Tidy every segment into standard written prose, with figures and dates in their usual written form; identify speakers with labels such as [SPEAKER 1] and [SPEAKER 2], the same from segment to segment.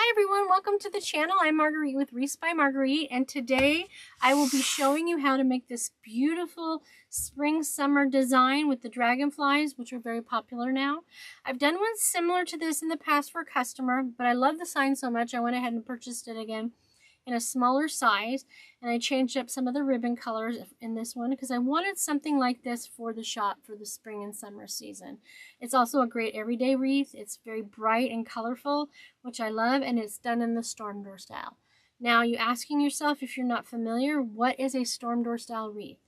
[SPEAKER 1] Hi everyone, welcome to the channel. I'm Marguerite with Wreaths by Marguerite, and today I will be showing you how to make this beautiful spring summer design with the dragonflies, which are very popular now. I've done one similar to this in the past for a customer, but I love the sign so much I went ahead and purchased it again in a smaller size, and I changed up some of the ribbon colors in this one because I wanted something like this for the shop for the spring and summer season. It's also a great everyday wreath. It's very bright and colorful, which I love, and it's done in the storm door style. Now, you asking yourself, if you're not familiar, what is a storm door style wreath?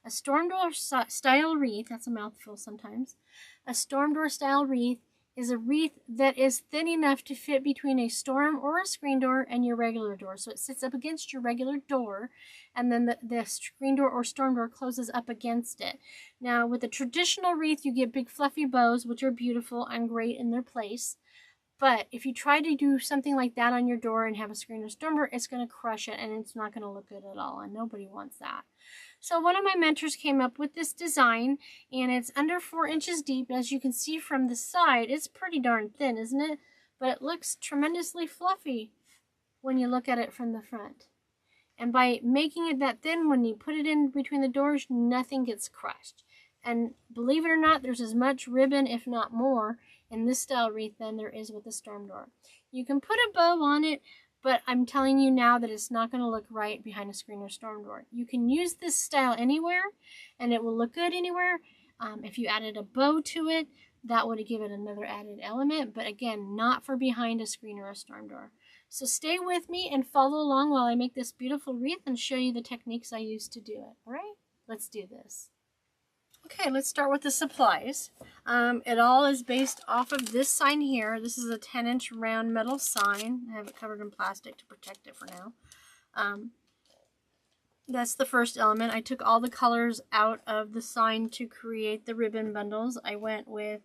[SPEAKER 1] A storm door style wreath, that's a mouthful sometimes, a storm door style wreath is a wreath that is thin enough to fit between a storm or a screen door and your regular door. So it sits up against your regular door, and then the screen door or storm door closes up against it. Now, with a traditional wreath, you get big fluffy bows, which are beautiful and great in their place. But if you try to do something like that on your door and have a screen or storm door, it's going to crush it and it's not going to look good at all, and nobody wants that. So one of my mentors came up with this design, and it's under 4 inches deep. As you can see from the side, it's pretty darn thin, isn't it? But it looks tremendously fluffy when you look at it from the front. And by making it that thin, when you put it in between the doors, nothing gets crushed. And believe it or not, there's as much ribbon, if not more, in this style wreath than there is with the storm door. You can put a bow on it, but I'm telling you now that it's not going to look right behind a screen or storm door. You can use this style anywhere, and it will look good anywhere. If you added a bow to it, that would give it another added element, but again, not for behind a screen or a storm door. So stay with me and follow along while I make this beautiful wreath and show you the techniques I use to do it. All right, let's do this. Okay, let's start with the supplies. It all is based off of this sign here. This is a 10-inch round metal sign. I have it covered in plastic to protect it for now. That's the first element. I took all the colors out of the sign to create the ribbon bundles. I went with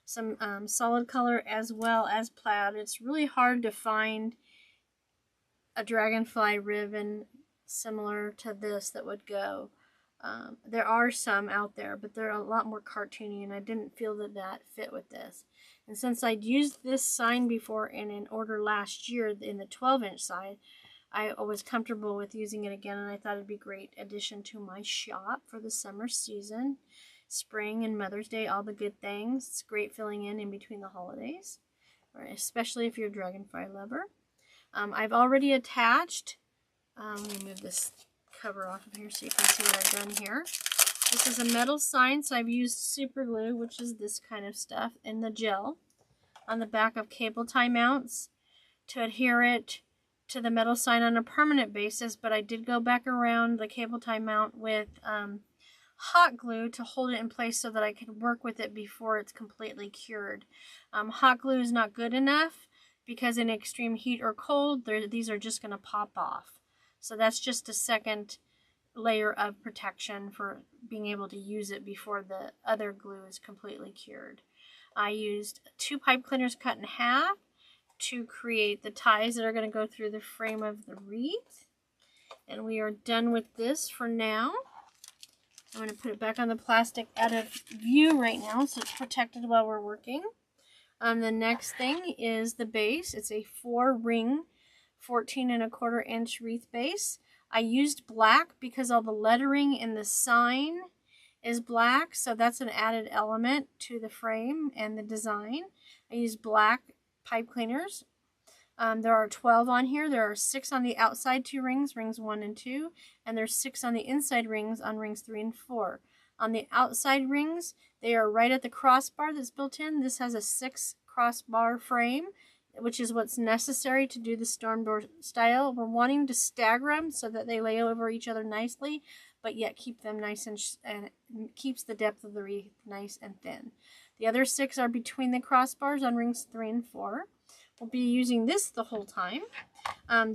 [SPEAKER 1] some solid color as well as plaid. It's really hard to find a dragonfly ribbon similar to this that would go. There are some out there, but they're a lot more cartoony, and I didn't feel that fit with this. And since I'd used this sign before in an order last year in the 12-inch side, I was comfortable with using it again, and I thought it'd be a great addition to my shop for the summer season, spring and Mother's Day, all the good things. It's great filling in between the holidays, or especially if you're a dragonfly lover. I've already attached, let me move this cover off of here so you can see what I've done here. This is a metal sign, so I've used super glue, which is this kind of stuff, in the gel on the back of cable tie mounts to adhere it to the metal sign on a permanent basis, but I did go back around the cable tie mount with hot glue to hold it in place so that I could work with it before it's completely cured. Hot glue is not good enough because in extreme heat or cold, these are just going to pop off. So that's just a second layer of protection for being able to use it before the other glue is completely cured. I used 2 pipe cleaners cut in half to create the ties that are going to go through the frame of the wreath. And we are done with this for now. I'm going to put it back on the plastic out of view right now so it's protected while we're working. The next thing is the base. It's a 4-ring 14¼ inch wreath base. I used black because all the lettering in the sign is black, so that's an added element to the frame and the design. I used black pipe cleaners. There are 12 on here. There are 6 on the outside 2 rings, rings 1 and 2, and there's 6 on the inside rings on rings 3 and 4. On the outside rings, they are right at the crossbar that's built in. This has a 6 crossbar frame, which is what's necessary to do the storm door style. We're wanting to stagger them so that they lay over each other nicely, but yet keep them nice and keeps the depth of the wreath nice and thin. The other 6 are between the crossbars on rings 3 and 4. We'll be using this the whole time.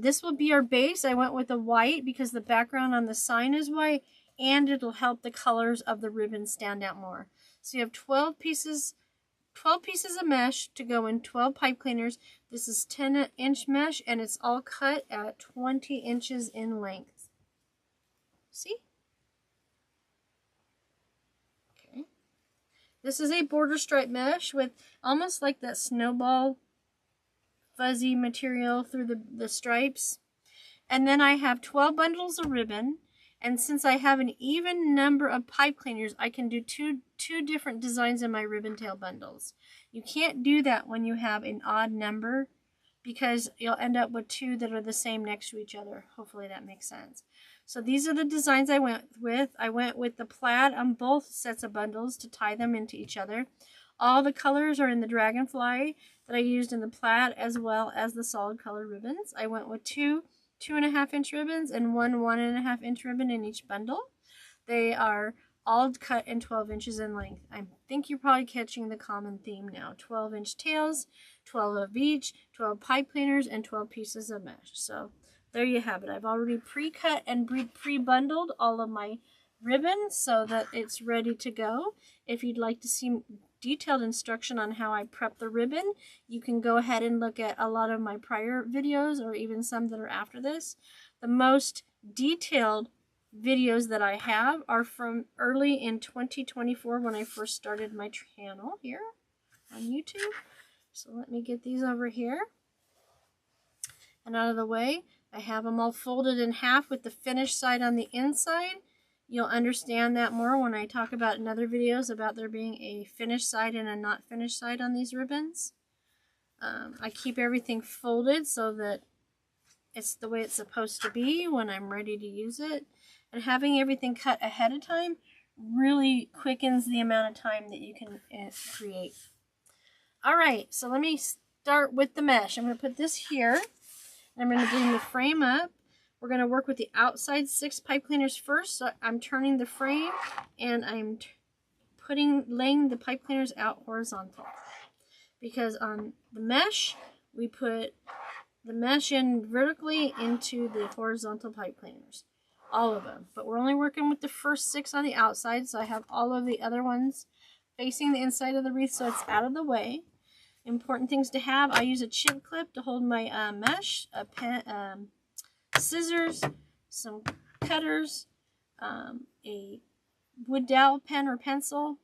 [SPEAKER 1] This will be our base. I went with the white because the background on the sign is white, and it'll help the colors of the ribbon stand out more. So you have 12 pieces of mesh to go in 12 pipe cleaners. This is 10-inch mesh, and it's all cut at 20 inches in length. See? Okay. This is a border stripe mesh with almost like that snowball fuzzy material through the stripes. And then I have 12 bundles of ribbon. And since I have an even number of pipe cleaners, I can do two different designs in my ribbon tail bundles. You can't do that when you have an odd number, because you'll end up with two that are the same next to each other. Hopefully that makes sense. So these are the designs I went with. I went with the plaid on both sets of bundles to tie them into each other. All the colors are in the Dragonfly that I used in the plaid, as well as the solid color ribbons. I went with two 2.5-inch ribbons and one 1.5-inch ribbon in each bundle. They are all cut in 12 inches in length. I think you're probably catching the common theme now. 12-inch tails, 12 of each, 12 pipe cleaners, and 12 pieces of mesh. So there you have it. I've already pre-cut and pre-bundled all of my ribbon so that it's ready to go. If you'd like to see detailed instruction on how I prep the ribbon, you can go ahead and look at a lot of my prior videos, or even some that are after this. The most detailed videos that I have are from early in 2024, when I first started my channel here on YouTube. So let me get these over here and out of the way. I have them all folded in half with the finished side on the inside. You'll understand that more when I talk about in other videos about there being a finished side and a not finished side on these ribbons. I keep everything folded so that it's the way it's supposed to be when I'm ready to use it. And having everything cut ahead of time really quickens the amount of time that you can create. Alright, so let me start with the mesh. I'm going to put this here. I'm going to bring the frame up. We're going to work with the outside 6 pipe cleaners first. So I'm turning the frame and I'm laying the pipe cleaners out horizontal. Because on the mesh, we put the mesh in vertically into the horizontal pipe cleaners. All of them. But we're only working with the first 6 on the outside, so I have all of the other ones facing the inside of the wreath so it's out of the way. Important things to have. I use a chip clip to hold my mesh, a pen, scissors, some cutters, a wood dowel pen or pencil,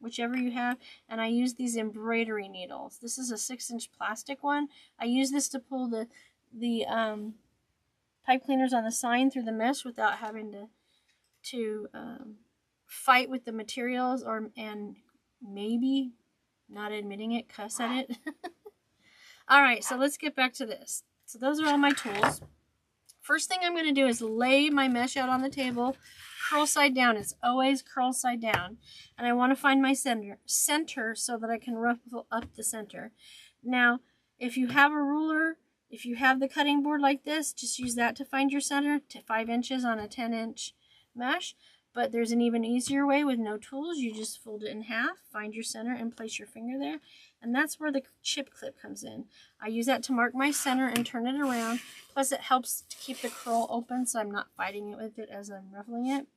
[SPEAKER 1] whichever you have, and I use these embroidery needles. This is a 6-inch plastic one. I use this to pull the pipe cleaners on the sign through the mesh without having to fight with the materials and maybe, not admitting it, cuss at it. Alright, so let's get back to this. So those are all my tools. First thing I'm going to do is lay my mesh out on the table, curl side down. It's always curl side down. And I want to find my center so that I can ruffle up the center. Now, if you have a ruler, if you have the cutting board like this, just use that to find your center, to 5 inches on a 10-inch mesh. But there's an even easier way with no tools. You just fold it in half, find your center, and place your finger there. And that's where the chip clip comes in. I use that to mark my center and turn it around. Plus it helps to keep the curl open so I'm not fighting it with it as I'm ruffling it.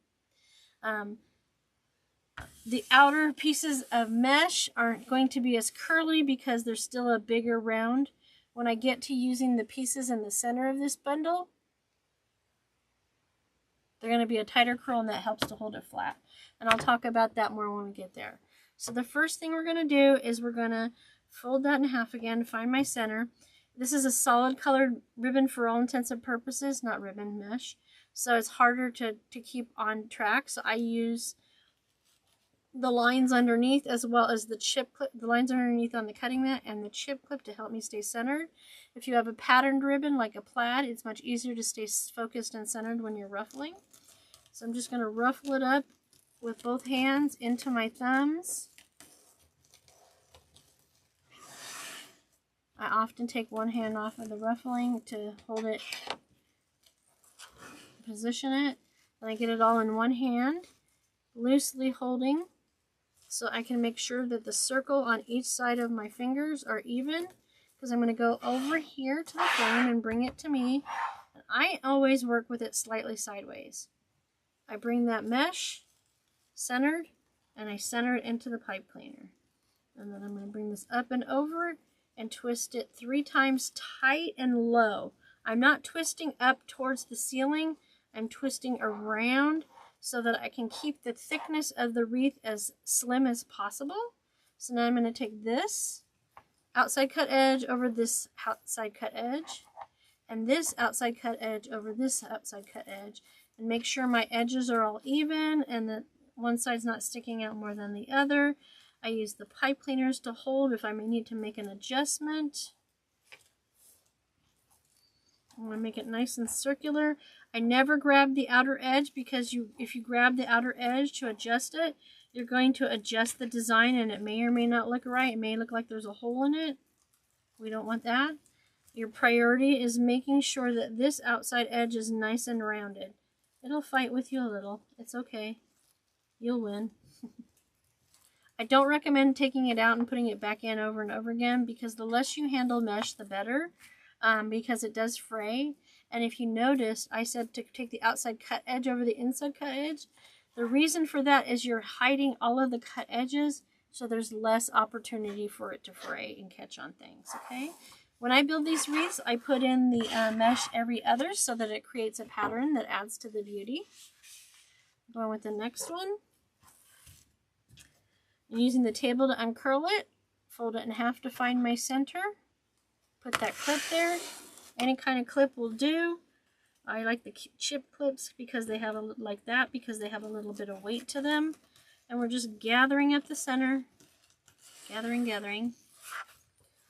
[SPEAKER 1] The outer pieces of mesh aren't going to be as curly because there's still a bigger round. When I get to using the pieces in the center of this bundle, they're going to be a tighter curl, and that helps to hold it flat. And I'll talk about that more when we get there. So the first thing we're going to do is we're going to fold that in half again to find my center. This is a solid colored ribbon for all intents and purposes, not ribbon, mesh. So it's harder to keep on track. So I use the lines underneath as well as the chip clip, the lines underneath on the cutting mat, and the chip clip to help me stay centered. If you have a patterned ribbon like a plaid, it's much easier to stay focused and centered when you're ruffling. So I'm just going to ruffle it up with both hands into my thumbs. I often take one hand off of the ruffling to hold it, position it, and I get it all in one hand, loosely holding, so I can make sure that the circle on each side of my fingers are even, because I'm going to go over here to the frame and bring it to me. And I always work with it slightly sideways. I bring that mesh centered, and I center it into the pipe cleaner. And then I'm going to bring this up and over and twist it 3 times tight and low. I'm not twisting up towards the ceiling. I'm twisting around so that I can keep the thickness of the wreath as slim as possible. So now I'm going to take this outside cut edge over this outside cut edge, and this outside cut edge over this outside cut edge, and make sure my edges are all even and that one side's not sticking out more than the other. I use the pipe cleaners to hold if I may need to make an adjustment. I'm going to make it nice and circular. I never grab the outer edge because if you grab the outer edge to adjust it, you're going to adjust the design and it may or may not look right. It may look like there's a hole in it. We don't want that. Your priority is making sure that this outside edge is nice and rounded. It'll fight with you a little. It's okay. You'll win. I don't recommend taking it out and putting it back in over and over again because the less you handle mesh, the better. Because it does fray. And if you notice, I said to take the outside cut edge over the inside cut edge. The reason for that is you're hiding all of the cut edges, so there's less opportunity for it to fray and catch on things, okay? When I build these wreaths, I put in the mesh every other so that it creates a pattern that adds to the beauty. Going with the next one. I'm using the table to uncurl it, fold it in half to find my center. Put that clip there. Any kind of clip will do. I like the chip clips because they have like that because they have a little bit of weight to them. And we're just gathering at the center. Gathering.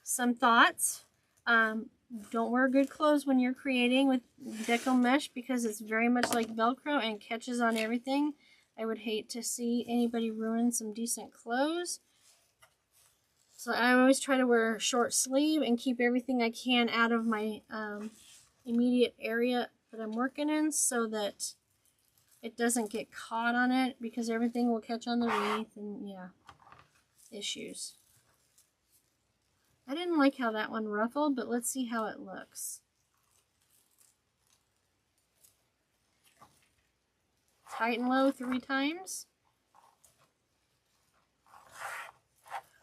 [SPEAKER 1] Some thoughts. Don't wear good clothes when you're creating with Deco Mesh because it's very much like Velcro and catches on everything. I would hate to see anybody ruin some decent clothes. So I always try to wear a short sleeve and keep everything I can out of my immediate area that I'm working in so that it doesn't get caught on it because everything will catch on the wreath and yeah, issues. I didn't like how that one ruffled, but let's see how it looks. Tight and low 3 times.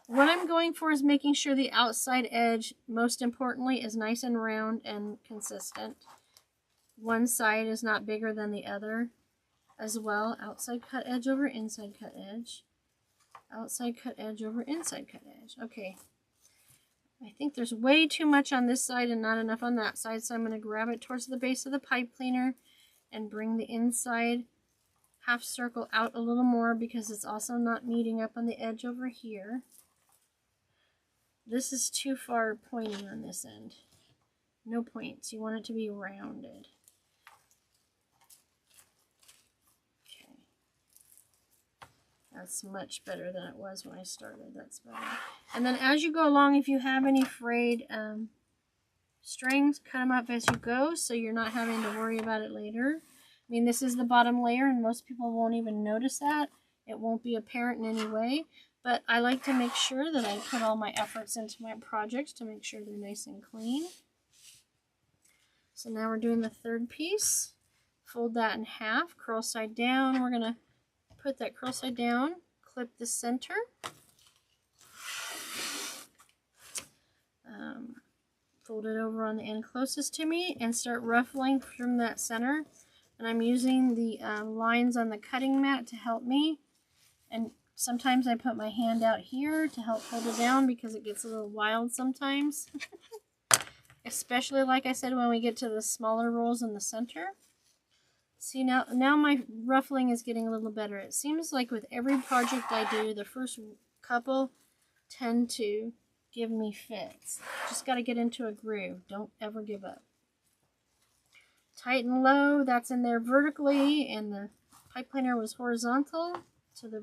[SPEAKER 1] What I'm going for is making sure the outside edge, most importantly, is nice and round and consistent. One side is not bigger than the other as well. Outside cut edge over inside cut edge. Outside cut edge over inside cut edge. Okay. I think there's way too much on this side and not enough on that side, so I'm going to grab it towards the base of the pipe cleaner and bring the inside half circle out a little more because it's also not meeting up on the edge over here. This is too far pointing on this end. No points. You want it to be rounded. Okay. That's much better than it was when I started. That's better. And then as you go along, if you have any frayed strings, cut them up as you go so you're not having to worry about it later. I mean, this is the bottom layer and most people won't even notice that. It won't be apparent in any way. But I like to make sure that I put all my efforts into my projects to make sure they're nice and clean. So now we're doing the third piece. Fold that in half, curl side down. We're going to put that curl side down, clip the center. Fold it over on the end closest to me and start ruffling from that center. And I'm using the lines on the cutting mat to help me. And sometimes I put my hand out here to help hold it down because it gets a little wild sometimes. Especially, like I said, when we get to the smaller rolls in the center. See, now my ruffling is getting a little better. It seems like with every project I do, the first couple tend to give me fits. Just got to get into a groove. Don't ever give up. Tight and low, that's in there vertically, and the pipe cleaner was horizontal to the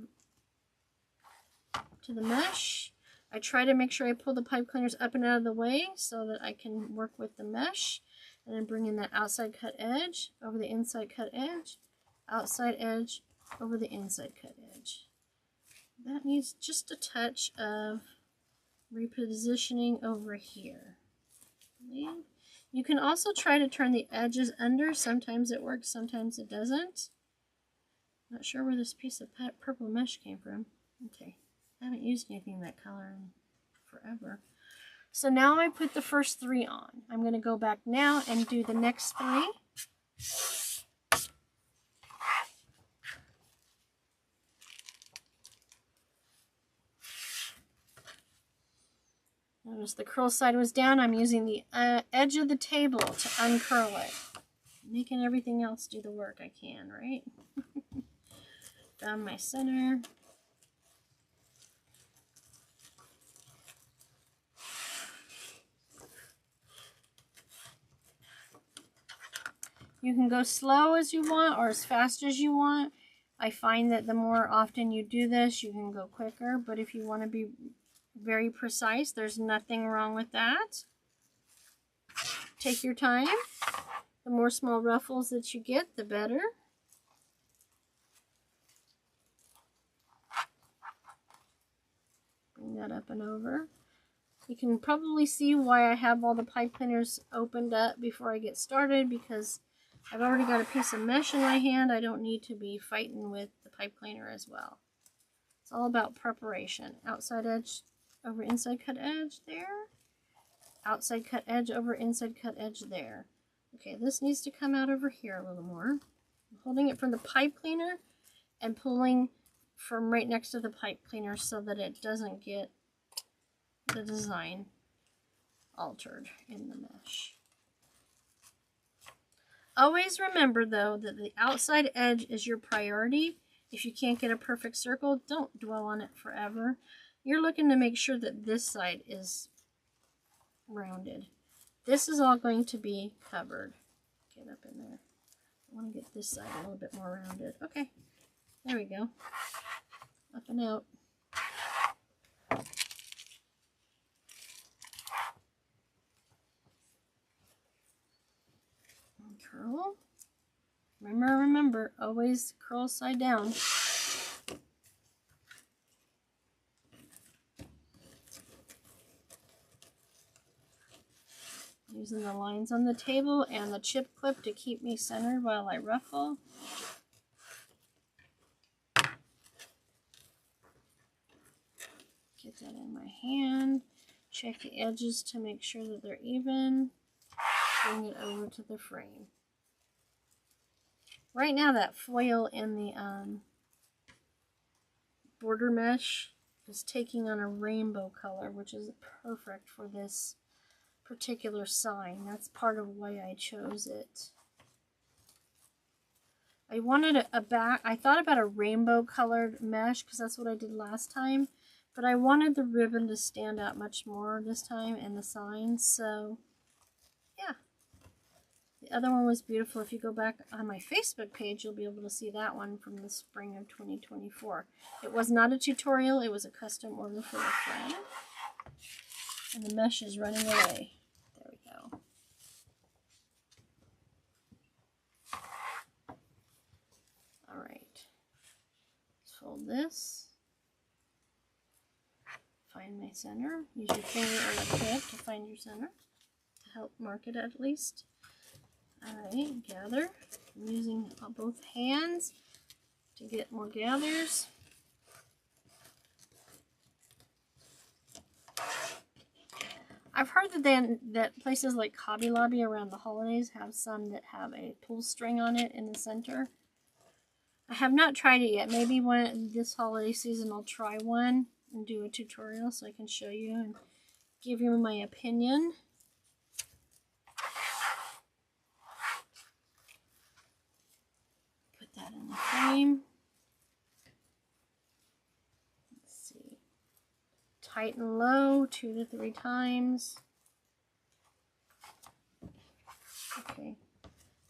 [SPEAKER 1] mesh. I try to make sure I pull the pipe cleaners up and out of the way so that I can work with the mesh. And then bring in that outside cut edge over the inside cut edge, outside edge over the inside cut edge. That needs just a touch of repositioning over here. You can also try to turn the edges under. Sometimes it works, sometimes it doesn't. Not sure where this piece of purple mesh came from. Okay. I haven't used anything that color in forever. So now I put the first 3 on. I'm going to go back now and do the next 3. Notice the curl side was down. I'm using the edge of the table to uncurl it. Making everything else do the work I can, right? Down my center. You can go slow as you want or as fast as you want. I find that the more often you do this, you can go quicker. But if you want to be very precise, there's nothing wrong with that. Take your time. The more small ruffles that you get, the better. Bring that up and over. You can probably see why I have all the pipe cleaners opened up before I get started, because I've already got a piece of mesh in my hand. I don't need to be fighting with the pipe cleaner as well. It's all about preparation. Outside edge over inside cut edge there. Outside cut edge over inside cut edge there. Okay, this needs to come out over here a little more. I'm holding it from the pipe cleaner and pulling from right next to the pipe cleaner so that it doesn't get the design altered in the mesh. Always remember though that the outside edge is your priority. If you can't get a perfect circle, don't dwell on it forever. You're looking to make sure that this side is rounded. This is all going to be covered. Get up in there. I want to get this side a little bit more rounded. Okay, there we go. Up and out. And curl. Remember, always curl side down. Using the lines on the table and the chip clip to keep me centered while I ruffle. Get that in my hand. Check the edges to make sure that they're even. Bring it over to the frame. Right now that foil in the border mesh is taking on a rainbow color, which is perfect for this particular sign. That's part of why I chose it. I wanted I thought about a rainbow colored mesh because that's what I did last time, but I wanted the ribbon to stand out much more this time and the sign, so yeah. The other one was beautiful. If you go back on my Facebook page, you'll be able to see that one from the spring of 2024. It was not a tutorial, it was a custom order for a friend. And the mesh is running away. There we go. Alright. Let's fold this. Find my center. Use your finger or a tip to find your center. To help mark it at least. Alright, gather. I'm using both hands to get more gathers. I've heard that places like Hobby Lobby around the holidays have some that have a pull string on it in the center. I have not tried it yet. Maybe this holiday season I'll try one and do a tutorial so I can show you and give you my opinion. Put that in the frame. Let's see. Tighten low 2 to 3 times. Okay.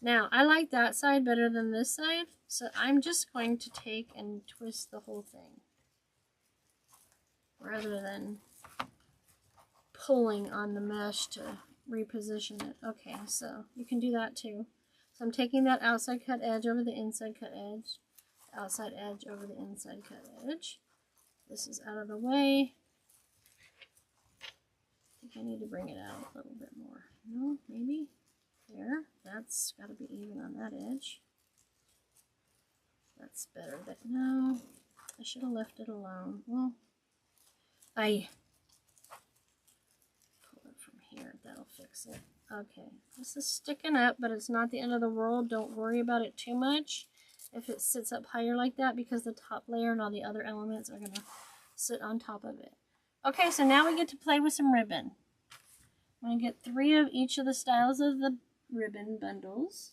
[SPEAKER 1] Now, I like that side better than this side, so I'm just going to take and twist the whole thing rather than pulling on the mesh to reposition it. Okay, so you can do that too. So I'm taking that outside cut edge over the inside cut edge, outside edge over the inside cut edge. This is out of the way. I think I need to bring it out a little bit more. No, maybe? There. That's got to be even on that edge. That's better. But no, I should have left it alone. Well, I pull it from here. That'll fix it. Okay, this is sticking up, but it's not the end of the world. Don't worry about it too much if it sits up higher like that, because the top layer and all the other elements are going to sit on top of it. Okay, so now we get to play with some ribbon. I'm going to get 3 of each of the styles of the ribbon bundles.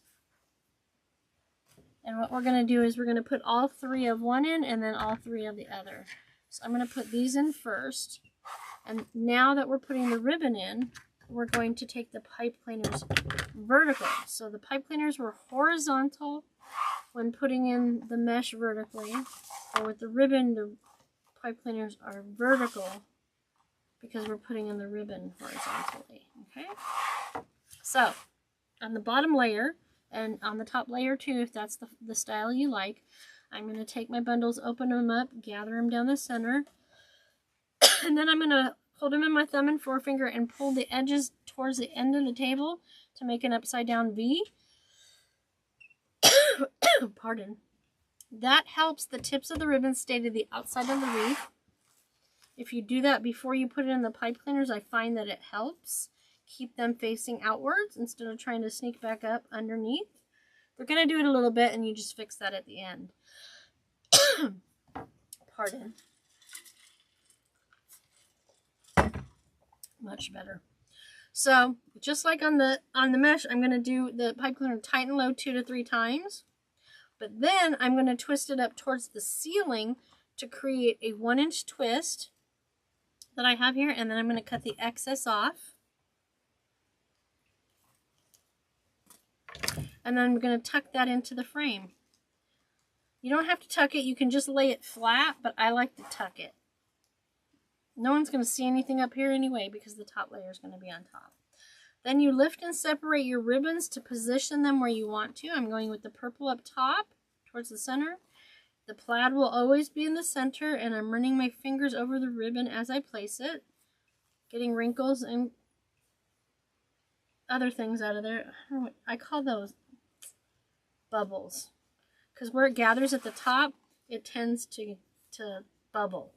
[SPEAKER 1] And what we're going to do is we're going to put all 3 of one in and then all 3 of the other. So I'm going to put these in first. And now that we're putting the ribbon in, we're going to take the pipe cleaners vertical. So the pipe cleaners were horizontal when putting in the mesh vertically. But with the ribbon, the pipe cleaners are vertical because we're putting in the ribbon horizontally. Okay? So on the bottom layer, and on the top layer too, if that's the style you like, I'm going to take my bundles, open them up, gather them down the center, and then I'm going to hold them in my thumb and forefinger and pull the edges towards the end of the table to make an upside down V. Pardon. That helps the tips of the ribbon stay to the outside of the wreath. If you do that before you put it in the pipe cleaners, I find that it helps keep them facing outwards instead of trying to sneak back up underneath. We're going to do it a little bit and you just fix that at the end. Pardon. Much better. So just like on the mesh, I'm going to do the pipe cleaner tight and low 2 to 3 times. But then I'm going to twist it up towards the ceiling to create a 1-inch twist that I have here. And then I'm going to cut the excess off. And then I'm going to tuck that into the frame. You don't have to tuck it. You can just lay it flat, but I like to tuck it. No one's going to see anything up here anyway because the top layer is going to be on top. Then you lift and separate your ribbons to position them where you want to. I'm going with the purple up top towards the center. The plaid will always be in the center, and I'm running my fingers over the ribbon as I place it, getting wrinkles and other things out of there. I don't know what I call those bubbles, because where it gathers at the top, it tends to bubble.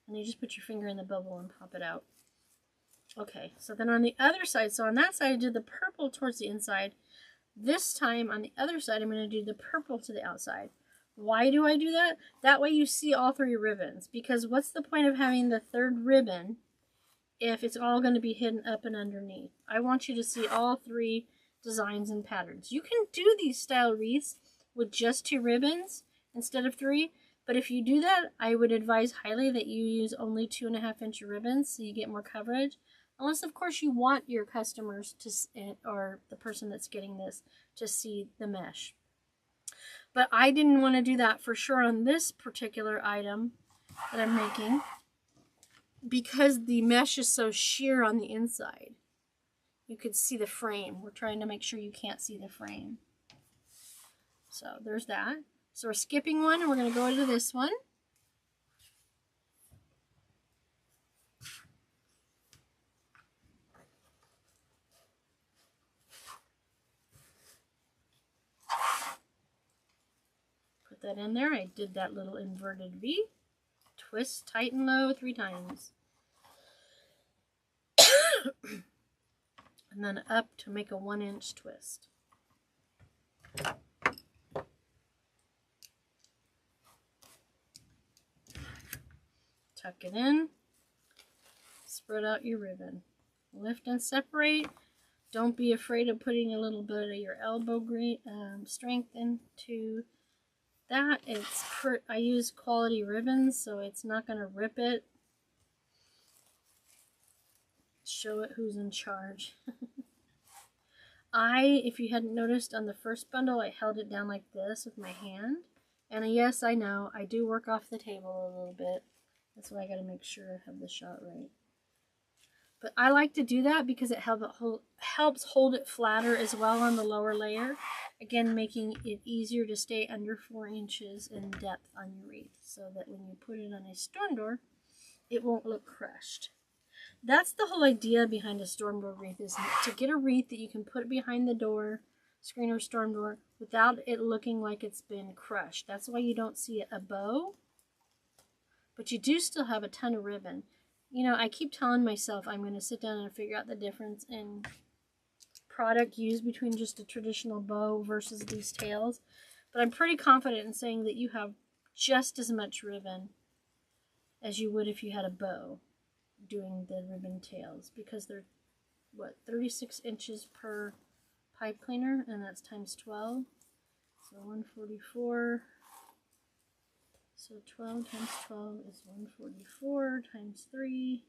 [SPEAKER 1] And you just put your finger in the bubble and pop it out. Okay, so then on the other side, so on that side I did the purple towards the inside. This time on the other side I'm going to do the purple to the outside. Why do I do that? That way you see all 3 ribbons. Because what's the point of having the 3rd ribbon if it's all going to be hidden up and underneath? I want you to see all 3 designs and patterns. You can do these style wreaths with just 2 ribbons instead of 3. But if you do that, I would advise highly that you use only 2.5-inch ribbons so you get more coverage. Unless, of course, you want your customers to, or the person that's getting this, to see the mesh. But I didn't want to do that for sure on this particular item that I'm making because the mesh is so sheer on the inside. You could see the frame. We're trying to make sure you can't see the frame. So there's that. So we're skipping one and we're going to go into this one. Put that in there. I did that little inverted V. Twist tight and low 3 times. And then up to make a 1-inch twist. Tuck it in. Spread out your ribbon. Lift and separate. Don't be afraid of putting a little bit of your elbow strength into that. I use quality ribbons, so it's not going to rip it. Show it who's in charge. If you hadn't noticed on the first bundle, I held it down like this with my hand. And yes, I know, I do work off the table a little bit. That's why I got to make sure I have the shot right. But I like to do that because it helps hold it flatter as well on the lower layer. Again, making it easier to stay under 4 inches in depth on your wreath, so that when you put it on a storm door, it won't look crushed. That's the whole idea behind a storm door wreath, is to get a wreath that you can put behind the door, screen or storm door, without it looking like it's been crushed. That's why you don't see a bow, but you do still have a ton of ribbon. You know, I keep telling myself I'm going to sit down and figure out the difference in product used between just a traditional bow versus these tails. But I'm pretty confident in saying that you have just as much ribbon as you would if you had a bow. doing the ribbon tails because they're, what, 36 inches per pipe cleaner, and that's times 12. So 144. So 12 times 12 is 144 times 3.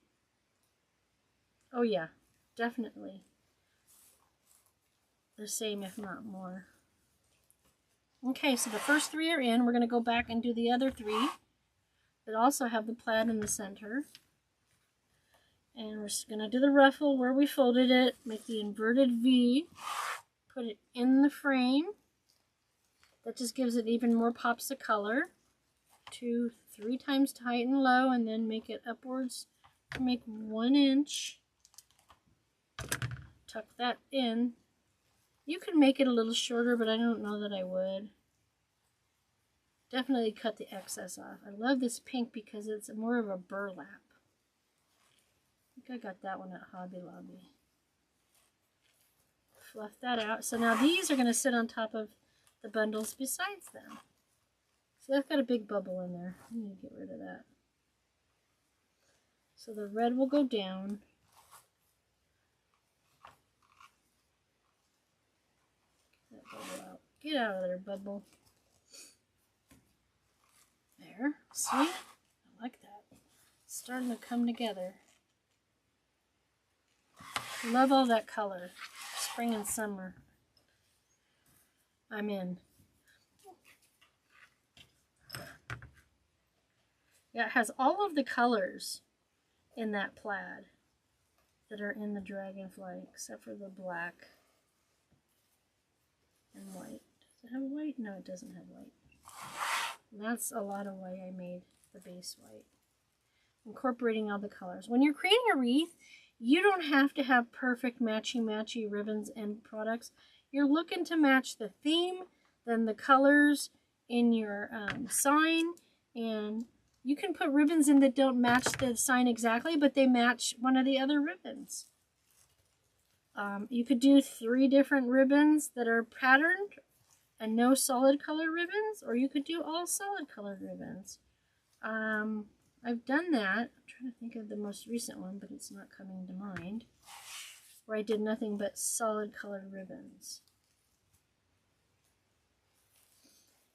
[SPEAKER 1] Oh yeah, definitely the same, if not more. Okay, so the first 3 are in. We're going to go back and do the other 3 that also have the plaid in the center. And we're just going to do the ruffle where we folded it, make the inverted V, put it in the frame. That just gives it even more pops of color. 2, 3 times to height and low, and then make it upwards to make 1 inch. Tuck that in. You could make it a little shorter, but I don't know that I would. Definitely cut the excess off. I love this pink because it's more of a burlap. I think I got that one at Hobby Lobby. Fluff that out. So now these are going to sit on top of the bundles besides them. So that's got a big bubble in there. I need to get rid of that. So the red will go down. Get that bubble out. Get out of there, bubble. There. See? I like that. It's starting to come together. Love all that color. Spring and summer. I'm in. Yeah, it has all of the colors in that plaid that are in the Dragonfly, except for the black and white. Does it have white? No, it doesn't have white. And that's a lot of why I made the base white. Incorporating all the colors. When you're creating a wreath, you don't have to have perfect matchy-matchy ribbons and products. You're looking to match the theme, then the colors in your sign, and you can put ribbons in that don't match the sign exactly, but they match one of the other ribbons. You could do 3 different ribbons that are patterned and no solid color ribbons, or you could do all solid colored ribbons. I've done that. I'm trying to think of the most recent one, but it's not coming to mind, where I did nothing but solid colored ribbons.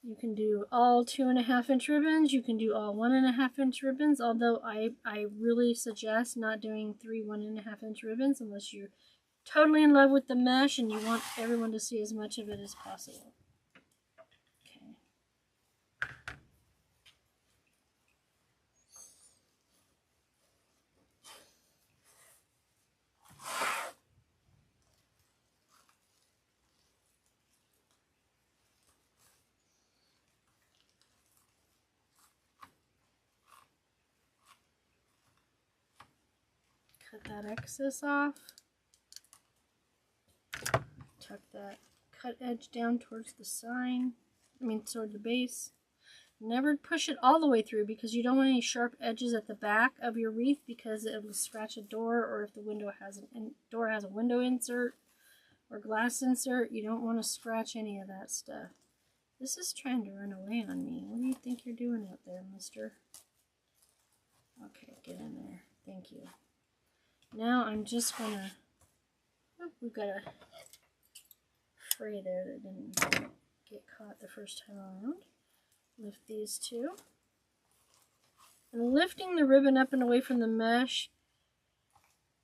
[SPEAKER 1] You can do all 2.5-inch ribbons. You can do all 1.5-inch ribbons, although I really suggest not doing 3 1.5-inch ribbons unless you're totally in love with the mesh and you want everyone to see as much of it as possible. Okay. Cut that excess off. Tuck that cut edge down towards the sign. Toward the base. Never push it all the way through because you don't want any sharp edges at the back of your wreath because it will scratch a door, or if the window has door has a window insert or glass insert, you don't want to scratch any of that stuff. This is trying to run away on me. What do you think you're doing out there, mister? Okay, get in there. Thank you. Now I'm just gonna, oh, we've got a fray there that didn't get caught the first time around. Lift these 2. And lifting the ribbon up and away from the mesh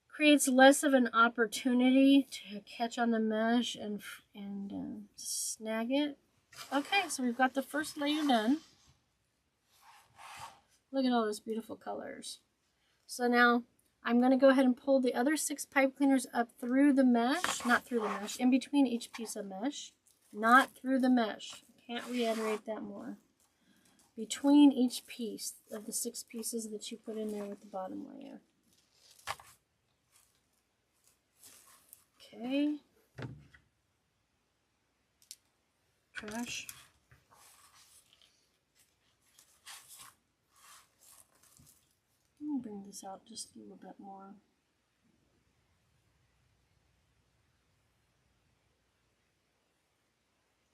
[SPEAKER 1] creates less of an opportunity to catch on the mesh and snag it. Okay, so we've got the first layer done. Look at all those beautiful colors. So now I'm going to go ahead and pull the other 6 pipe cleaners up through the mesh, not through the mesh, in between each piece of mesh, not through the mesh. I can't reiterate that more. Between each piece of the 6 pieces that you put in there with the bottom layer. Okay. Trash. Let me bring this out just a little bit more.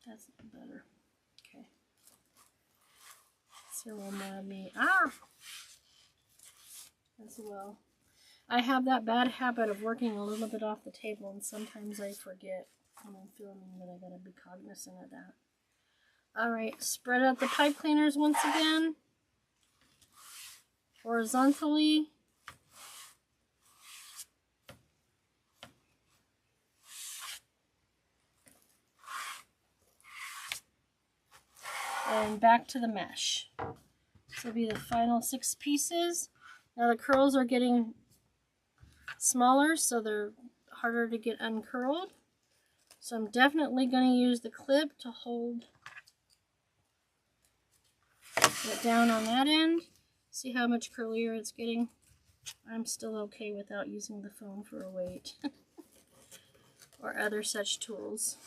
[SPEAKER 1] That's better. Okay. So a little more of me. Ah! As well. I have that bad habit of working a little bit off the table, and sometimes I forget when I'm filming that I gotta be cognizant of that. Alright, spread out the pipe cleaners once again, horizontally. And back to the mesh. This will be the final 6 pieces. Now the curls are getting smaller, so they're harder to get uncurled. So I'm definitely going to use the clip to hold it down on that end. See how much curlier it's getting? I'm still okay without using the phone for a weight or other such tools.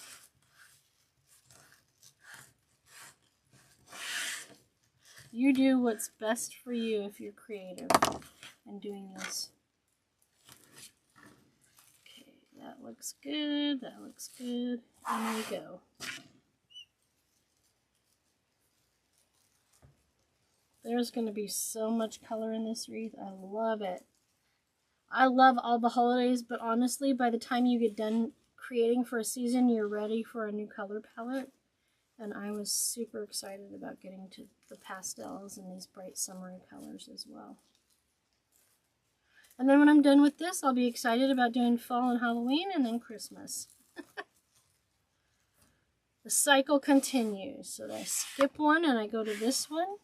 [SPEAKER 1] You do what's best for you if you're creative and doing this. Okay, that looks good, that looks good, and we go. There's going to be so much color in this wreath. I love it. I love all the holidays, but honestly, by the time you get done creating for a season, you're ready for a new color palette. And I was super excited about getting to the pastels and these bright summery colors as well. And then when I'm done with this, I'll be excited about doing fall and Halloween and then Christmas. The cycle continues. So I skip one and I go to this one.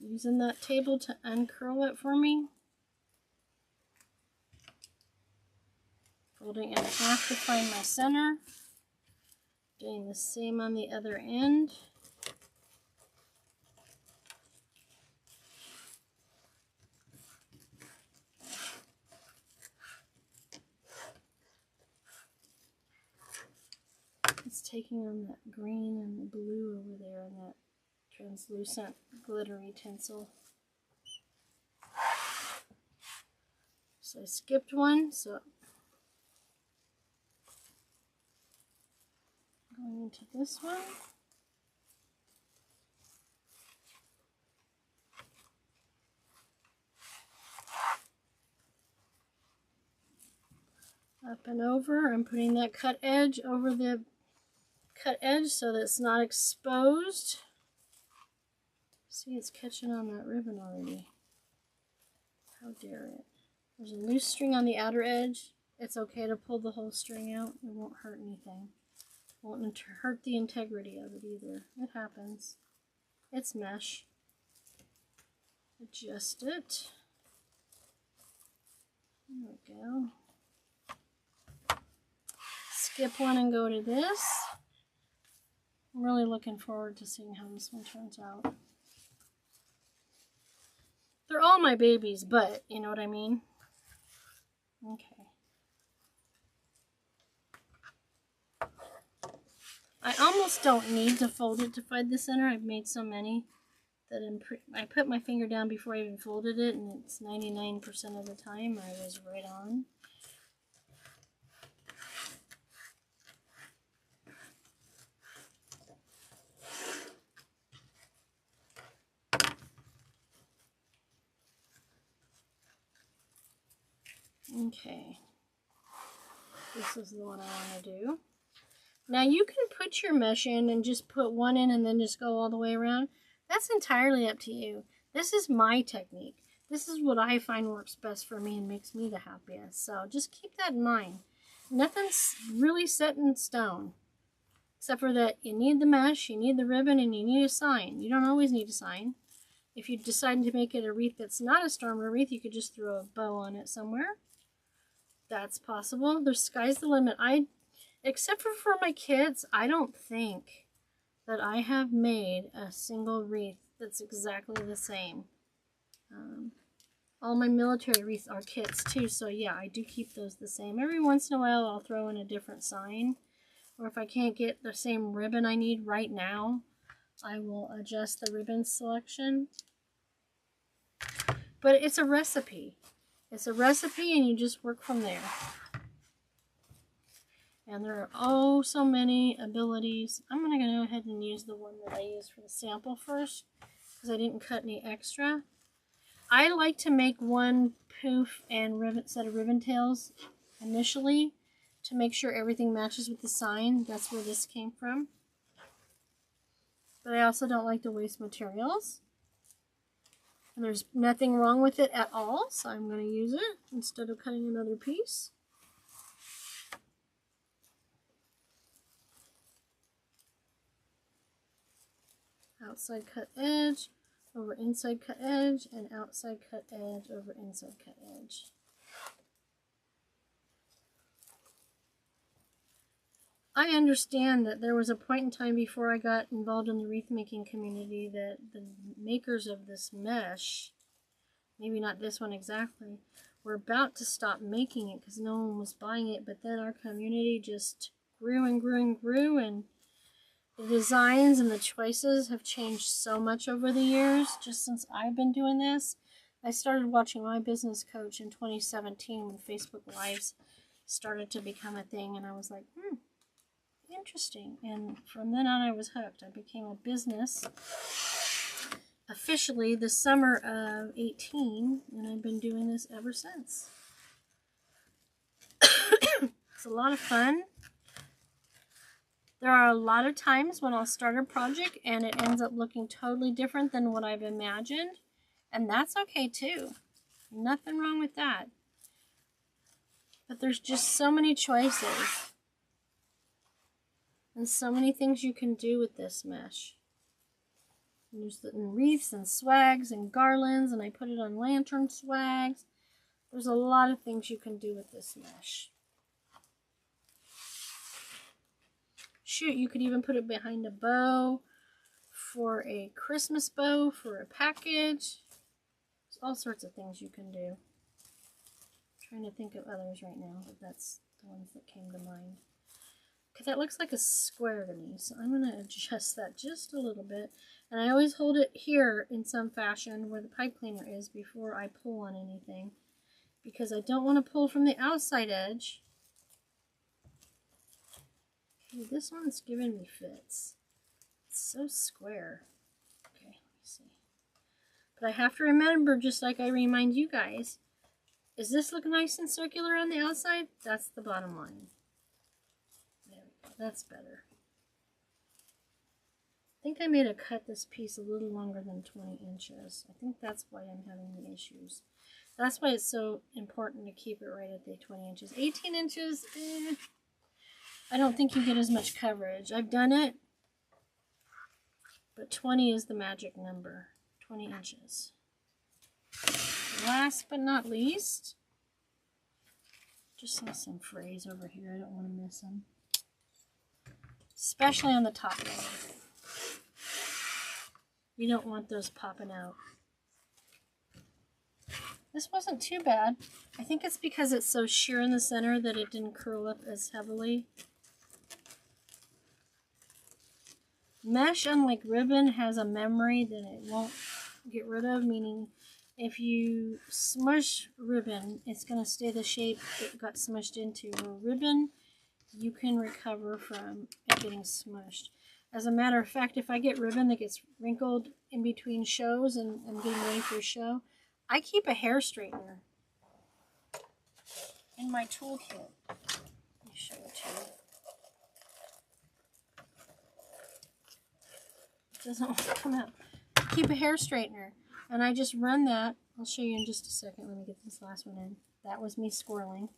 [SPEAKER 1] Using that table to uncurl it for me. Folding in half to find my center. Doing the same on the other end. It's taking on that green and the blue over there and that translucent glittery tinsel. So I skipped one, so going into this one. Up and over, I'm putting that cut edge over the cut edge so that it's not exposed. See, it's catching on that ribbon already. How dare it. There's a loose string on the outer edge. It's okay to pull the whole string out. It won't hurt anything. It won't hurt the integrity of it either. It happens. It's mesh. Adjust it. There we go. Skip one and go to this. I'm really looking forward to seeing how this one turns out. They're all my babies, but you know what I mean? Okay. I almost don't need to fold it to find the center. I've made so many that I put my finger down before I even folded it, and it's 99% of the time I was right on. Okay, this is the one I want to do. Now you can put your mesh in and just put one in and then just go all the way around. That's entirely up to you. This is my technique. This is what I find works best for me and makes me the happiest. So just keep that in mind. Nothing's really set in stone. Except for that you need the mesh, you need the ribbon, and you need a sign. You don't always need a sign. If you decide to make it a wreath that's not a storm door wreath, you could just throw a bow on it somewhere. That's possible. The sky's the limit. Except for my kids, I don't think that I have made a single wreath that's exactly the same. All my military wreaths are kits too, so yeah, I do keep those the same. Every once in a while I'll throw in a different sign, or if I can't get the same ribbon I need right now, I will adjust the ribbon selection. But it's a recipe. It's a recipe and you just work from there. And there are oh so many abilities. I'm going to go ahead and use the one that I used for the sample first, because I didn't cut any extra. I like to make one poof and set of ribbon tails initially to make sure everything matches with the sign. That's where this came from. But I also don't like to waste materials. And there's nothing wrong with it at all, so I'm going to use it instead of cutting another piece. Outside cut edge over inside cut edge, and outside cut edge over inside cut edge. I understand that there was a point in time before I got involved in the wreath making community that the makers of this mesh, maybe not this one exactly, were about to stop making it because no one was buying it, but then our community just grew and grew and grew, and the designs and the choices have changed so much over the years just since I've been doing this. I started watching My Business Coach in 2017 when Facebook Lives started to become a thing, and I was like, interesting. And from then on I was hooked. I became a business officially the summer of 18, and I've been doing this ever since. It's a lot of fun. There are a lot of times when I'll start a project and it ends up looking totally different than what I've imagined, and that's okay too. Nothing wrong with that. But there's just so many choices and so many things you can do with this mesh. And there's the wreaths and swags and garlands, and I put it on lantern swags. There's a lot of things you can do with this mesh. Shoot, you could even put it behind a bow for a Christmas bow, for a package. There's all sorts of things you can do. I'm trying to think of others right now, but that's the ones that came to mind. Okay, that looks like a square to me, so I'm going to adjust that just a little bit. And I always hold it here in some fashion where the pipe cleaner is before I pull on anything, because I don't want to pull from the outside edge. Okay, this one's giving me fits. It's so square. Okay, let me see. But I have to remember, just like I remind you guys, does this look nice and circular on the outside? That's the bottom line. There we go. That's better. I think I made a cut this piece a little longer than 20 inches. I think that's why I'm having the issues. That's why it's so important to keep it right at the 20 inches. 18 inches, I don't think you get as much coverage. I've done it, but 20 is the magic number. 20 inches. Last but not least, just saw some frays over here. I don't want to miss them. Especially on the top layer. You don't want those popping out. This wasn't too bad. I think it's because it's so sheer in the center that it didn't curl up as heavily. Mesh, unlike ribbon, has a memory that it won't get rid of, meaning if you smush ribbon, it's going to stay the shape it got smushed into. Where ribbon, you can recover from it getting smushed. As a matter of fact, if I get ribbon that gets wrinkled in between shows and I'm getting ready for a show, I keep a hair straightener in my toolkit. Let me show it to you. It doesn't want to come out. Keep a hair straightener, and I just run that. I'll show you in just a second. Let me get this last one in. That was me squirreling.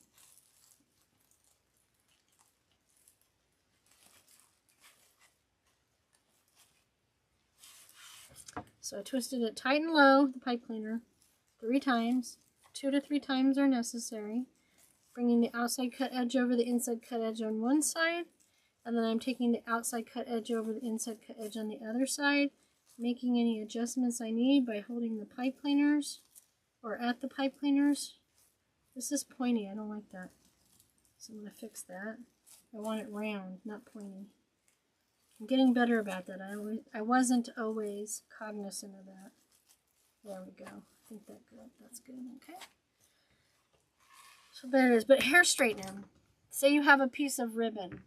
[SPEAKER 1] So I twisted it tight and low, the pipe cleaner, 3 times. 2 to 3 times are necessary. Bringing the outside cut edge over the inside cut edge on one side, and then I'm taking the outside cut edge over the inside cut edge on the other side, making any adjustments I need by holding the pipe cleaners or at the pipe cleaners. This is pointy. I don't like that. So I'm going to fix that. I want it round, not pointy. I'm getting better about that. I wasn't always cognizant of that. There we go. I think that's good. Okay. So there it is. But hair straightener. Say you have a piece of ribbon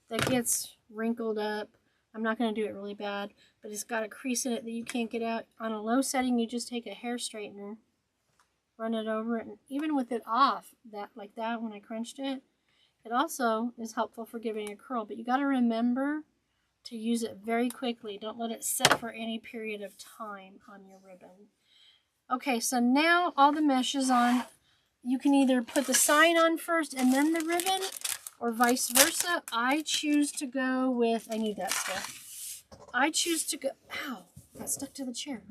[SPEAKER 1] that gets wrinkled up I'm not going to do it really bad, but it's got a crease in it that you can't get out. On a low setting, you just take a hair straightener, run it over it, and even with it off, like that when I crunched it, it also is helpful for giving a curl, but you got to remember to use it very quickly. Don't let it sit for any period of time on your ribbon. Okay, so now all the mesh is on. You can either put the sign on first and then the ribbon, or vice versa. I choose to go with, I need that stuff. I choose to go, ow, got stuck to the chair.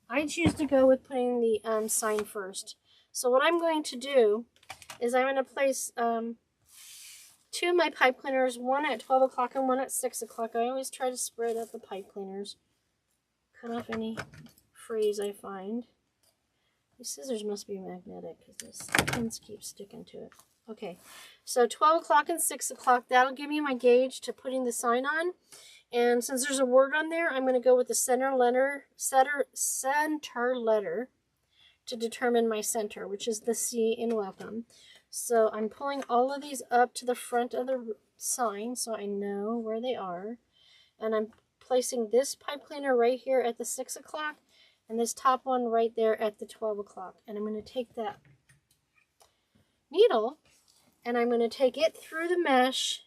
[SPEAKER 1] I choose to go with putting the sign first. So what I'm going to do is I'm going to place 2 of my pipe cleaners, one at 12 o'clock and one at 6 o'clock. I always try to spread out the pipe cleaners. Cut off any frays I find. These scissors must be magnetic because the pins keep sticking to it. Okay, so 12 o'clock and 6 o'clock, that'll give me my gauge to putting the sign on. And since there's a word on there, I'm going to go with the center letter to determine my center, which is the C in welcome. So I'm pulling all of these up to the front of the sign so I know where they are. And I'm placing this pipe cleaner right here at the 6 o'clock and this top one right there at the 12 o'clock. And I'm going to take that needle and I'm going to take it through the mesh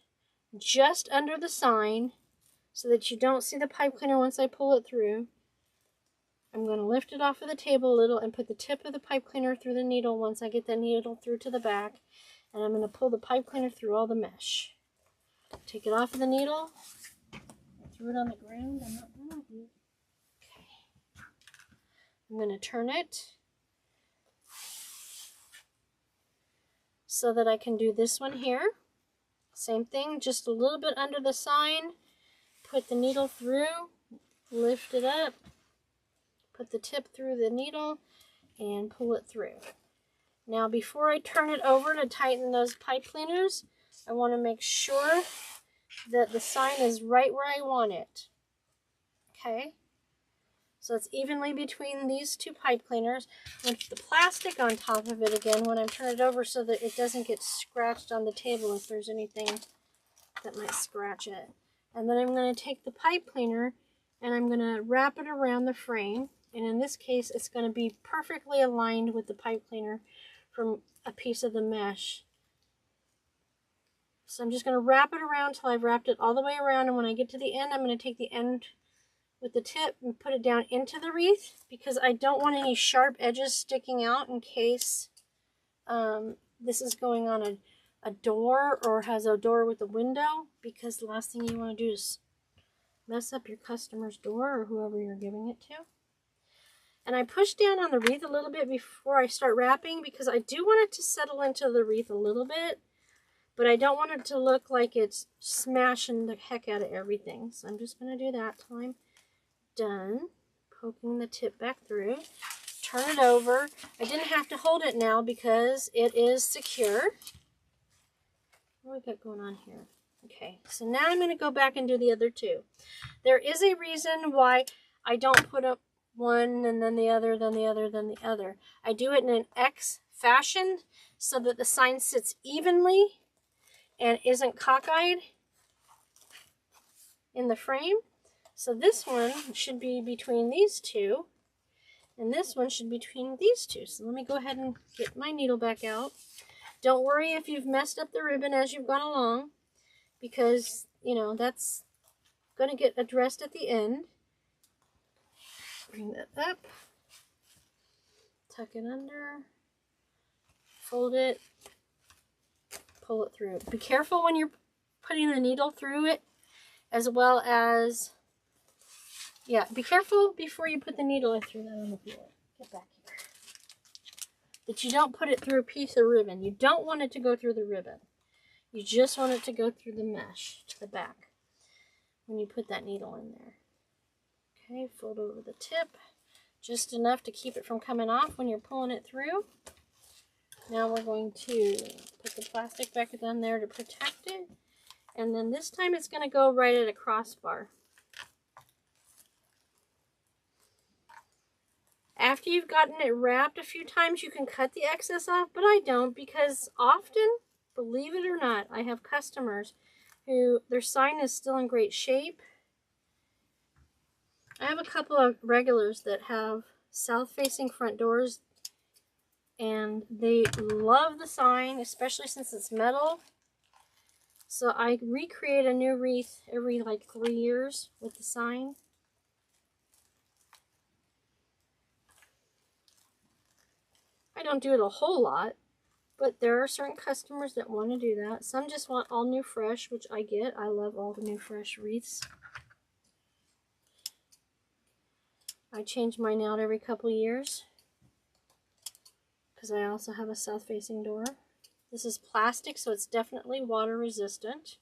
[SPEAKER 1] just under the sign so that you don't see the pipe cleaner once I pull it through. I'm going to lift it off of the table a little and put the tip of the pipe cleaner through the needle once I get the needle through to the back. And I'm going to pull the pipe cleaner through all the mesh. Take it off of the needle. I threw it on the ground. I'm not going to. Okay. I'm going to turn it so that I can do this one here. Same thing, just a little bit under the sign. Put the needle through, lift it up, put the tip through the needle, and pull it through. Now before I turn it over to tighten those pipe cleaners, I want to make sure that the sign is right where I want it. Okay? So it's evenly between these 2 pipe cleaners with the plastic on top of it again when I turn it over so that it doesn't get scratched on the table if there's anything that might scratch it. And then I'm going to take the pipe cleaner and I'm going to wrap it around the frame. And in this case, it's going to be perfectly aligned with the pipe cleaner from a piece of the mesh. So I'm just going to wrap it around till I've wrapped it all the way around. And when I get to the end, I'm going to take the end with the tip and put it down into the wreath because I don't want any sharp edges sticking out in case this is going on a door or has a door with a window, because the last thing you want to do is mess up your customer's door or whoever you're giving it to. And I push down on the wreath a little bit before I start wrapping because I do want it to settle into the wreath a little bit, but I don't want it to look like it's smashing the heck out of everything. So I'm just going to do that till I'm done. Poking the tip back through. Turn it over. I didn't have to hold it now because it is secure. What do we got going on here? Okay, so now I'm going to go back and do the other 2. There is a reason why I don't put up one and then the other, then the other, then the other. I do it in an X fashion so that the sign sits evenly and isn't cockeyed in the frame. So this one should be between these 2, and this one should be between these 2. So let me go ahead and get my needle back out. Don't worry if you've messed up the ribbon as you've gone along, because, you know, that's going to get addressed at the end. Bring that up, tuck it under, fold it, pull it through. Be careful when you're putting the needle through it, as well as, yeah, be careful before you put the needle. I threw that on the floor. Get back here. That you don't put it through a piece of ribbon. You don't want it to go through the ribbon. You just want it to go through the mesh to the back when you put that needle in there. Okay, fold over the tip just enough to keep it from coming off when you're pulling it through. Now we're going to put the plastic back down there to protect it. And then this time it's going to go right at a crossbar. After you've gotten it wrapped a few times, you can cut the excess off, but I don't, because often, believe it or not, I have customers who their sign is still in great shape I have a couple of regulars that have south-facing front doors, and they love the sign, especially since it's metal. So I recreate a new wreath every like 3 years with the sign. I don't do it a whole lot, but there are certain customers that want to do that. Some just want all new fresh, which I get. I love all the new fresh wreaths. I change mine out every couple years because I also have a south-facing door. This is plastic, so it's definitely water resistant.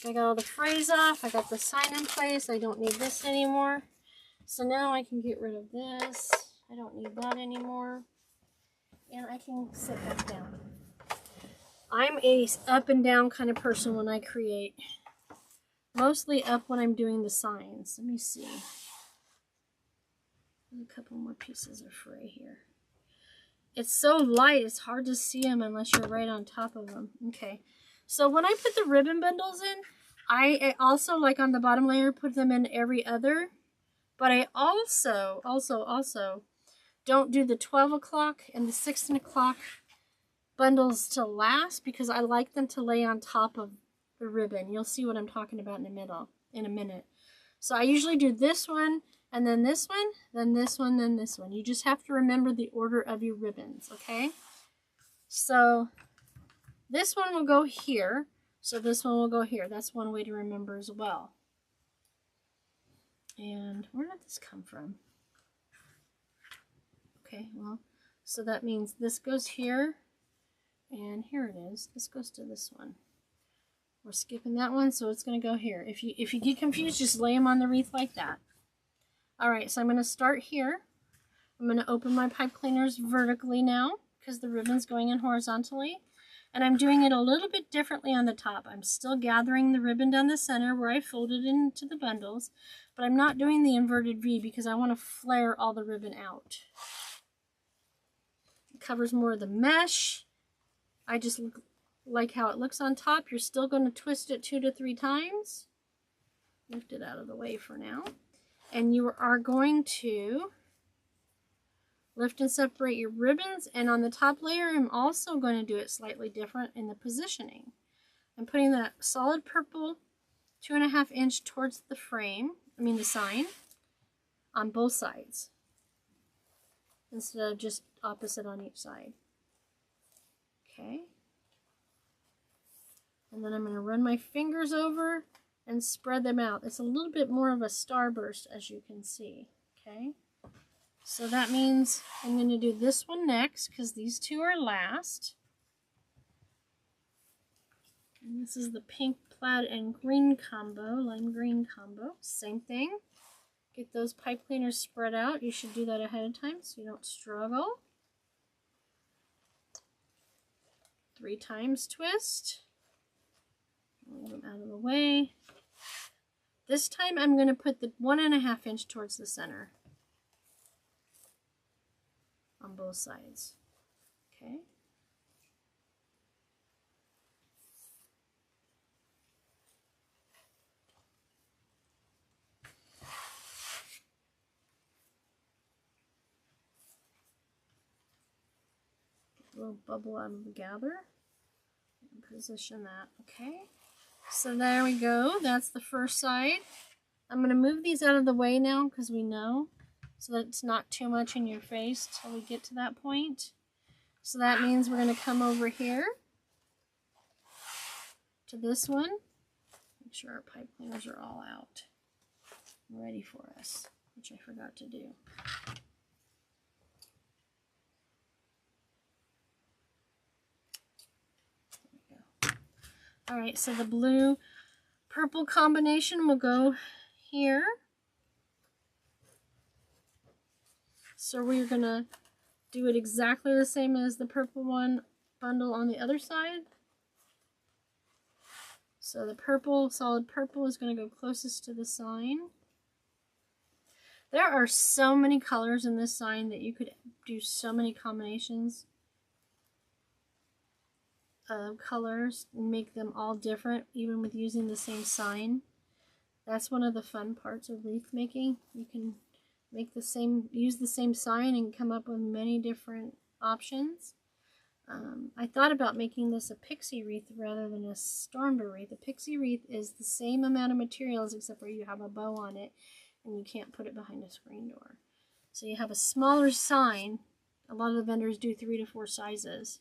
[SPEAKER 1] I got all the frays off. I got the sign in place. I don't need this anymore. So now I can get rid of this. I don't need that anymore. And I can sit back down. I'm a up and down kind of person when I create. Mostly up when I'm doing the signs. Let me see. There's a couple more pieces of fray here. It's so light, it's hard to see them unless you're right on top of them. Okay. So when I put the ribbon bundles in, I also, like on the bottom layer, put them in every other. But I also don't do the 12 o'clock and the 6 o'clock bundles to last because I like them to lay on top of the ribbon. You'll see what I'm talking about in a minute. So I usually do this one, and then this one, then this one, then this one. You just have to remember the order of your ribbons, okay? So this one will go here. So this one will go here. That's one way to remember as well. And where did this come from? Okay, well, so that means this goes here, and here it is. This goes to this one. We're skipping that one, so it's going to go here. If you get confused, just lay them on the wreath like that. All right, so I'm going to start here. I'm going to open my pipe cleaners vertically now because the ribbon's going in horizontally. And I'm doing it a little bit differently on the top. I'm still gathering the ribbon down the center where I folded into the bundles, but I'm not doing the inverted V because I want to flare all the ribbon out. It covers more of the mesh. I just like how it looks on top. You're still going to twist it 2 to 3 times. Lift it out of the way for now. And you are going to lift and separate your ribbons, and on the top layer I'm also going to do it slightly different in the positioning. I'm putting that solid purple 2.5 inch towards the frame, the sign, on both sides instead of just opposite on each side. Okay. And then I'm going to run my fingers over and spread them out. It's a little bit more of a starburst, as you can see. Okay. So that means I'm going to do this one next because these two are last. And this is the pink, plaid, and green combo, lime green combo. Same thing. Get those pipe cleaners spread out. You should do that ahead of time so you don't struggle. 3 times twist. Move them out of the way. This time I'm going to put the 1.5 inch towards the center. On both sides. Okay. Get a little bubble out of the gather and position that. Okay. So there we go. That's the first side. I'm going to move these out of the way now because we know, so that it's not too much in your face till we get to that point. So that means we're going to come over here to this one. Make sure our pipe cleaners are all out and ready for us, which I forgot to do. There we go. All right, so the blue-purple combination will go here. So we're going to do it exactly the same as the purple one bundle on the other side. So the purple, solid purple, is going to go closest to the sign. There are so many colors in this sign that you could do so many combinations of colors and make them all different, even with using the same sign. That's one of the fun parts of wreath making. You can make the same, use the same sign and come up with many different options. I thought about making this a pixie wreath rather than a storm door wreath. A pixie wreath is the same amount of materials except for you have a bow on it and you can't put it behind a screen door. So you have a smaller sign. A lot of the vendors do 3 to 4 sizes.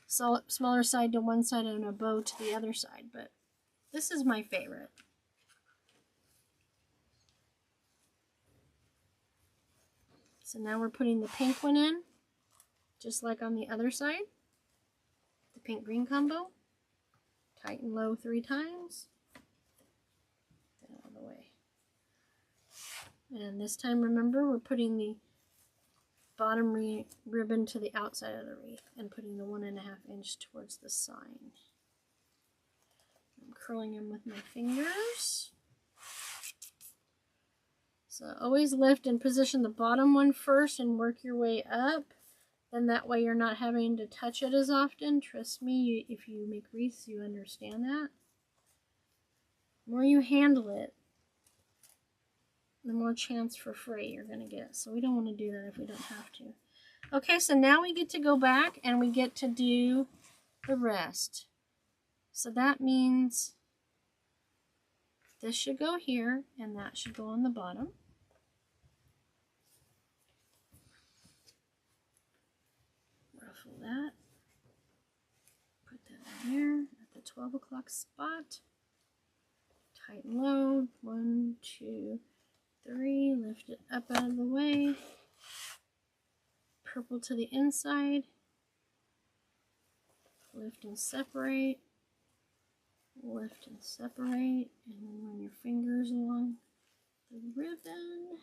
[SPEAKER 1] So smaller side to one side and a bow to the other side, but this is my favorite. So now we're putting the pink one in, just like on the other side. The pink-green combo. Tight and low 3 times. Get out of the way. And this time, remember, we're putting the bottom ribbon to the outside of the wreath and putting the 1.5 inch towards the sign. I'm curling them with my fingers. So always lift and position the bottom one first and work your way up. Then that way you're not having to touch it as often. Trust me, if you make wreaths, you understand that. The more you handle it, the more chance for fray you're going to get. So we don't want to do that if we don't have to. Okay, so now we get to go back and we get to do the rest. So that means this should go here and that should go on the bottom. Ruffle that. Put that in there at the 12 o'clock spot. Tight and low. 1, 2, 3, lift it up out of the way. Purple to the inside. Lift and separate. Lift and separate. And then run your fingers along the ribbon.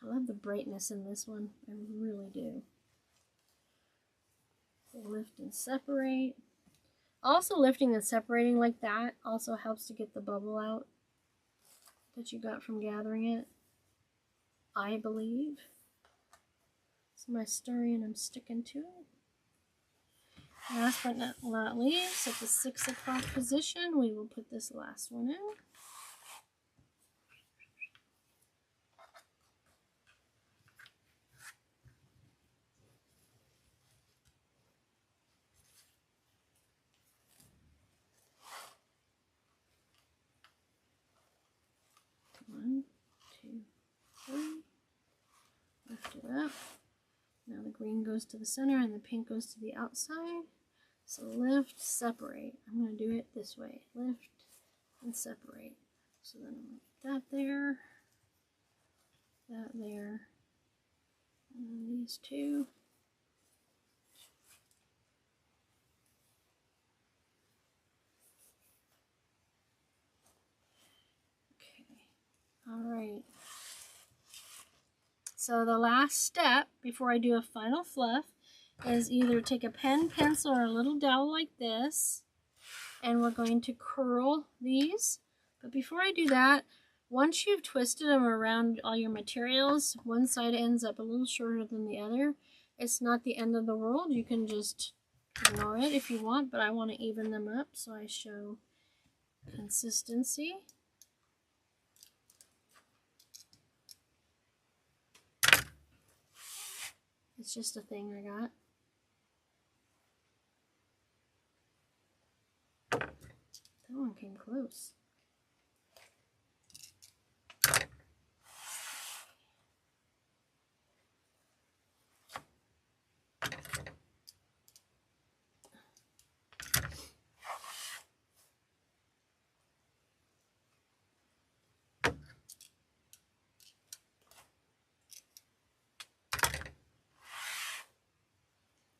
[SPEAKER 1] I love the brightness in this one. I really do. Lift and separate. Also, lifting and separating like that also helps to get the bubble out that you got from gathering it, I believe. It's my story and I'm sticking to it. Last but not least, at the 6 o'clock position, we will put this last one in. One, 2, 3. Lift it up. Now the green goes to the center and the pink goes to the outside. So lift, separate. I'm going to do it this way. Lift and separate. So then I'm going to get that there, and then these two. Okay. All right. So the last step before I do a final fluff is either take a pen, pencil, or a little dowel like this, and we're going to curl these. But before I do that, once you've twisted them around all your materials, one side ends up a little shorter than the other. It's not the end of the world. You can just ignore it if you want, but I want to even them up so I show consistency. It's just a thing I got. That one came close.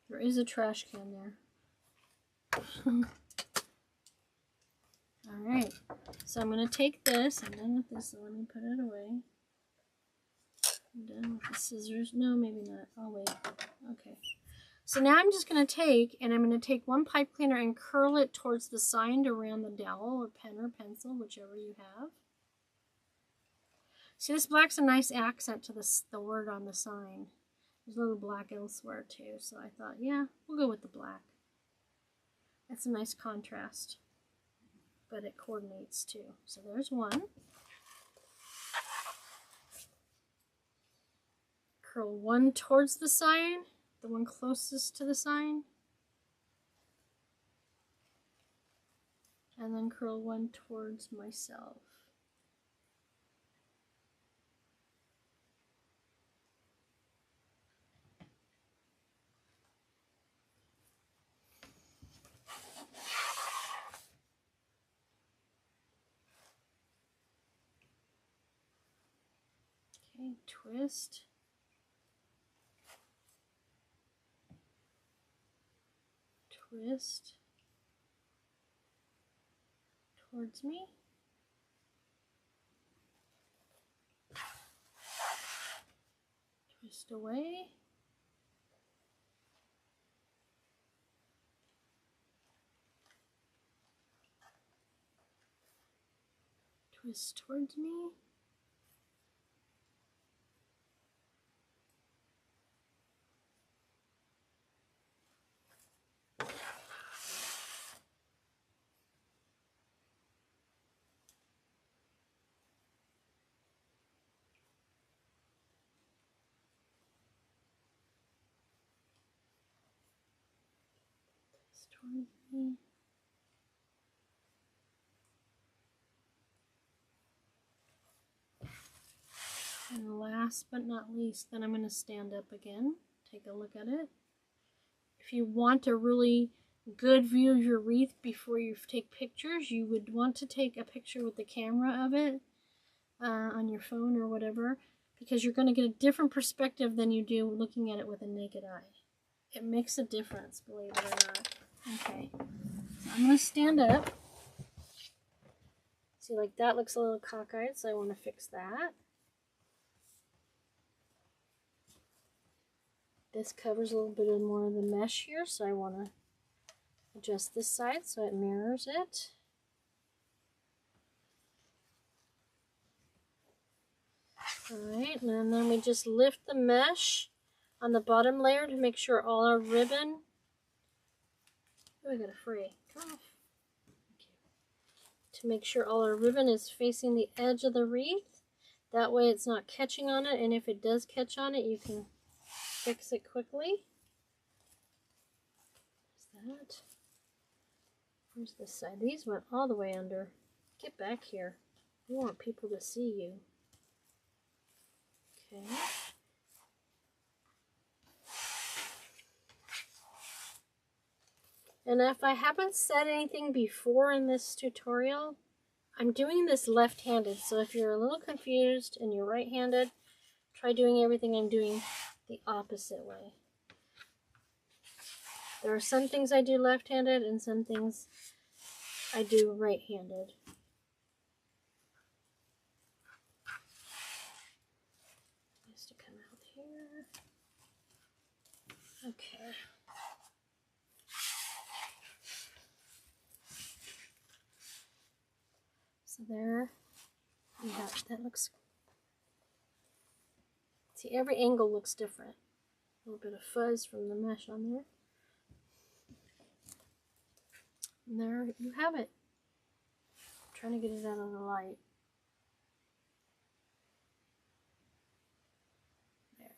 [SPEAKER 1] There is a trash can there. Alright, so I'm going to take this. I'm done with this, so let me put it away. I'm done with the scissors. No, maybe not. I'll wait. Okay. So now I'm just going to take, and I'm going to take one pipe cleaner and curl it towards the sign around the dowel or pen or pencil, whichever you have. See, this black's a nice accent to the word on the sign. There's a little black elsewhere too, so I thought, yeah, we'll go with the black. That's a nice contrast. but it coordinates too. So there's one. Curl one towards the sign, the one closest to the sign. And then curl one towards myself. Okay, twist. Twist towards me. Twist away. Twist towards me. Towards me. And last but not least, then I'm going to stand up again. Take a look at it. If you want a really good view of your wreath before you take pictures, you would want to take a picture with the camera of it on your phone or whatever, because you're going to get a different perspective than you do looking at it with a naked eye. It makes a difference, believe it or not. Okay, so I'm going to stand up. See, like that looks a little cockeyed, so I want to fix that. This covers a little bit more of the mesh here, so I want to adjust this side so it mirrors it. Alright, and then we just lift the mesh on the bottom layer to make sure all our ribbon... Oh, I got a fray. Come off. To make sure all our ribbon is facing the edge of the wreath. That way it's not catching on it, and if it does catch on it, you can fix it quickly. Where's that? Where's this side? These went all the way under. Get back here. We want people to see you. Okay. And if I haven't said anything before in this tutorial, I'm doing this left-handed. So if you're a little confused and you're right-handed, try doing everything I'm doing the opposite way. There are some things I do left-handed and some things I do right-handed. Needs to come out here. Okay. So there, that looks, see, every angle looks different. A little bit of fuzz from the mesh on there. And there you have it. I'm trying to get it out of the light. There.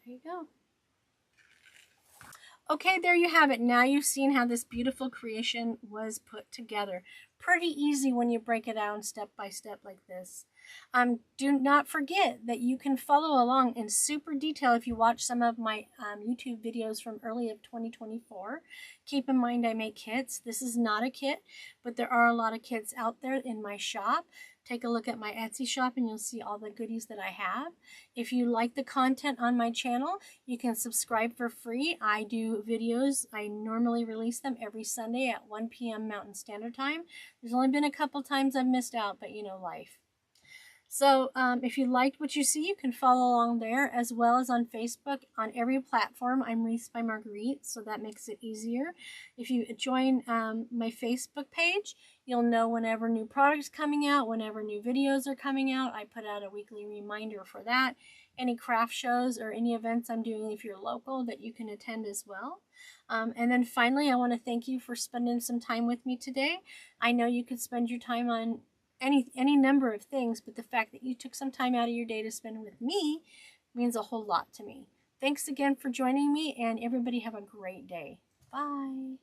[SPEAKER 1] There you go. Okay, there you have it. Now you've seen how this beautiful creation was put together. Pretty easy when you break it down step by step like this. Do not forget that you can follow along in super detail if you watch some of my YouTube videos from early of 2024. Keep in mind I make kits. This is not a kit, but there are a lot of kits out there in my shop. Take a look at my Etsy shop and you'll see all the goodies that I have. If you like the content on my channel, you can subscribe for free. I do videos. I normally release them every Sunday at 1 p.m. Mountain Standard Time. There's only been a couple times I've missed out, but you know, life. So if you liked what you see, you can follow along there, as well as on Facebook. On every platform, I'm Wreaths by Marguerite, so that makes it easier. If you join my Facebook page, you'll know whenever new products coming out, whenever new videos are coming out. I put out a weekly reminder for that. Any craft shows or any events I'm doing if you're local that you can attend as well. And then finally, I want to thank you for spending some time with me today. I know you could spend your time on any number of things, but the fact that you took some time out of your day to spend with me means a whole lot to me. Thanks again for joining me, and everybody have a great day. Bye.